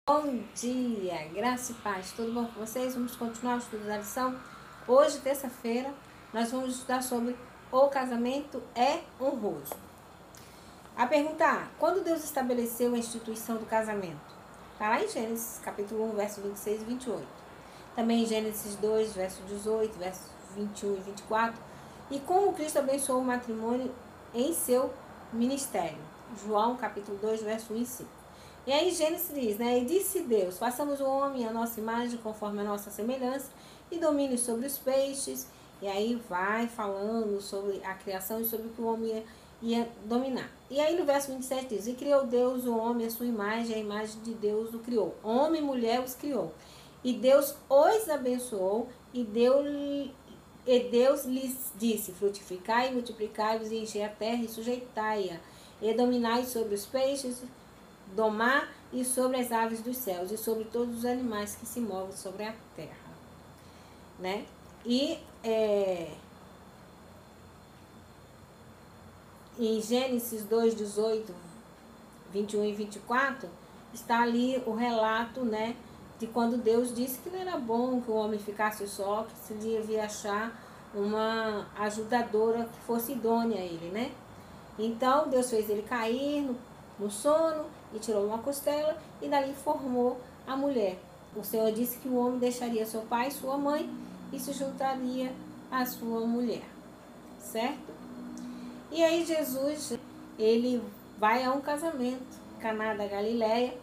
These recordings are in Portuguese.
Bom dia, graça e paz, tudo bom com vocês? Vamos continuar o estudo da lição. Hoje, terça-feira, nós vamos estudar sobre o casamento é honroso. A pergunta A: quando Deus estabeleceu a instituição do casamento? Está lá em Gênesis, capítulo 1, verso 26 e 28. Também em Gênesis 2, verso 18, verso 21 e 24. E como Cristo abençoou o matrimônio em seu ministério. João, capítulo 2, verso 1 e 5. E aí Gênesis diz, né? E disse Deus: façamos o homem à nossa imagem, conforme a nossa semelhança, e domine sobre os peixes. E aí vai falando sobre a criação e sobre o que o homem ia dominar. E aí no verso 27 diz: e criou Deus o homem à sua imagem, a imagem de Deus o criou. Homem e mulher os criou. E Deus os abençoou e Deus lhes disse: frutificai e multiplicai-vos e enchei a terra e sujeitai-a, e dominai sobre os peixes do mar e sobre as aves dos céus e sobre todos os animais que se movem sobre a terra, né? E em Gênesis 2, 18, 21 e 24 está ali o relato, né, de quando Deus disse que não era bom que o homem ficasse só, que se devia achar uma ajudadora que fosse idônea a ele, né? Então Deus fez ele cair no sono e tirou uma costela e dali formou a mulher. O Senhor disse que o homem deixaria seu pai e sua mãe e se juntaria à sua mulher, certo? E aí Jesus, ele vai a um casamento, Caná da Galileia,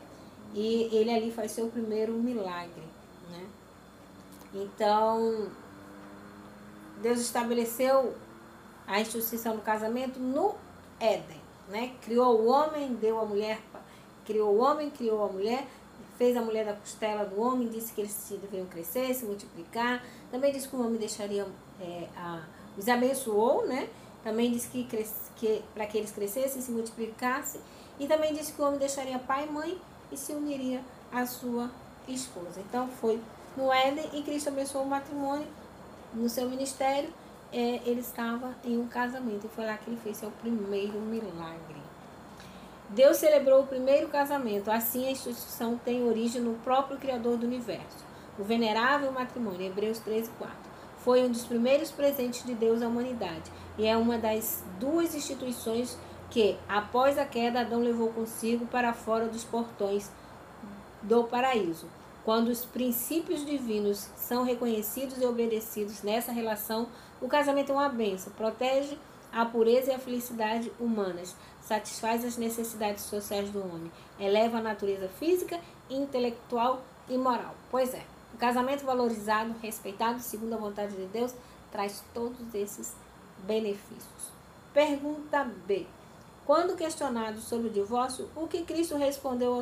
e ele ali faz seu primeiro milagre, né? Então, Deus estabeleceu a instituição do casamento no Éden, né? Criou o homem, deu a mulher, criou o homem, criou a mulher, fez a mulher da costela do homem, disse que eles deveriam crescer, se multiplicar. Também disse que o homem deixaria, os abençoou, né? Também disse que para que eles crescessem, se multiplicassem. E também disse que o homem deixaria pai e mãe e se uniria à sua esposa. Então foi no Éden e Cristo abençoou o matrimônio no seu ministério. Ele estava em um casamento e foi lá que ele fez seu primeiro milagre. Deus celebrou o primeiro casamento, assim a instituição tem origem no próprio Criador do Universo. O venerável matrimônio, Hebreus 13:4, foi um dos primeiros presentes de Deus à humanidade e é uma das duas instituições que, após a queda, Adão levou consigo para fora dos portões do paraíso. Quando os princípios divinos são reconhecidos e obedecidos nessa relação, o casamento é uma bênção, protege a pureza e a felicidade humanas, satisfaz as necessidades sociais do homem, eleva a natureza física, intelectual e moral. Pois é, o casamento valorizado, respeitado, segundo a vontade de Deus, traz todos esses benefícios. Pergunta B. Quando questionado sobre o divórcio, o que Cristo respondeu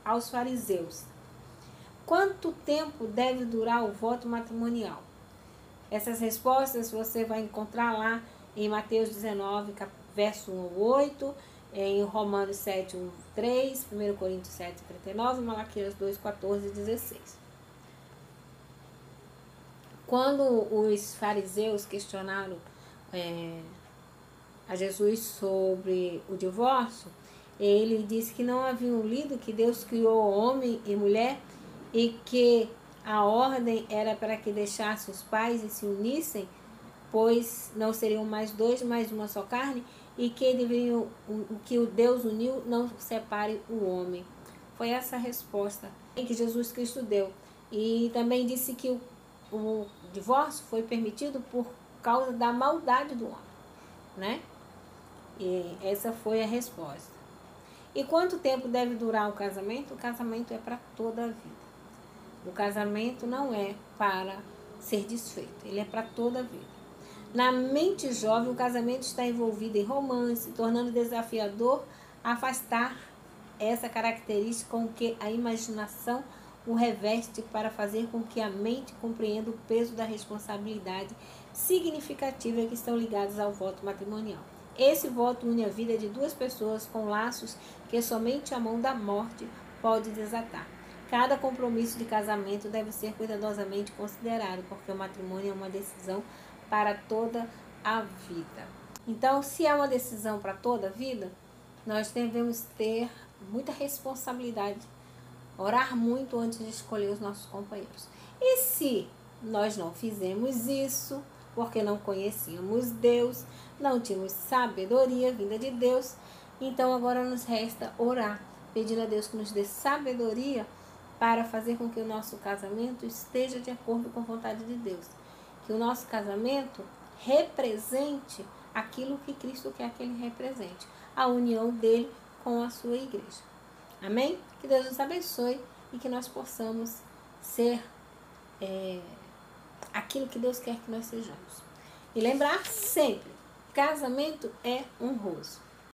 aos fariseus? Quanto tempo deve durar o voto matrimonial? Essas respostas você vai encontrar lá em Mateus 19, verso 1 ao 8, em Romanos 7, 1, 3, 1 Coríntios 7, 39, Malaquias 2, 14 e 16. Quando os fariseus questionaram a Jesus sobre o divórcio, ele disse que não haviam lido que Deus criou homem e mulher e que a ordem era para que deixassem os pais e se unissem, pois não seriam mais dois, mas uma só carne, e que deveriam, o que o Deus uniu não separe o homem. Foi essa a resposta que Jesus Cristo deu. E também disse que o divórcio foi permitido por causa da maldade do homem, né? E essa foi a resposta. E quanto tempo deve durar o casamento? O casamento é para toda a vida. O casamento não é para ser desfeito, ele é para toda a vida. Na mente jovem, o casamento está envolvido em romance, tornando desafiador afastar essa característica com que a imaginação o reveste para fazer com que a mente compreenda o peso da responsabilidade significativa que estão ligadas ao voto matrimonial. Esse voto une a vida de duas pessoas com laços que somente a mão da morte pode desatar. Cada compromisso de casamento deve ser cuidadosamente considerado, porque o matrimônio é uma decisão para toda a vida. Então, se é uma decisão para toda a vida, nós devemos ter muita responsabilidade Orar muito antes de escolher os nossos companheiros. E se nós não fizemos isso, porque não conhecíamos Deus, não tínhamos sabedoria vinda de Deus, então agora nos resta orar, pedindo a Deus que nos dê sabedoria para fazer com que o nosso casamento esteja de acordo com a vontade de Deus. Que o nosso casamento represente aquilo que Cristo quer que ele represente, a união dele com a sua igreja. Amém? Que Deus nos abençoe e que nós possamos ser aquilo que Deus quer que nós sejamos. E lembrar sempre, casamento é honroso.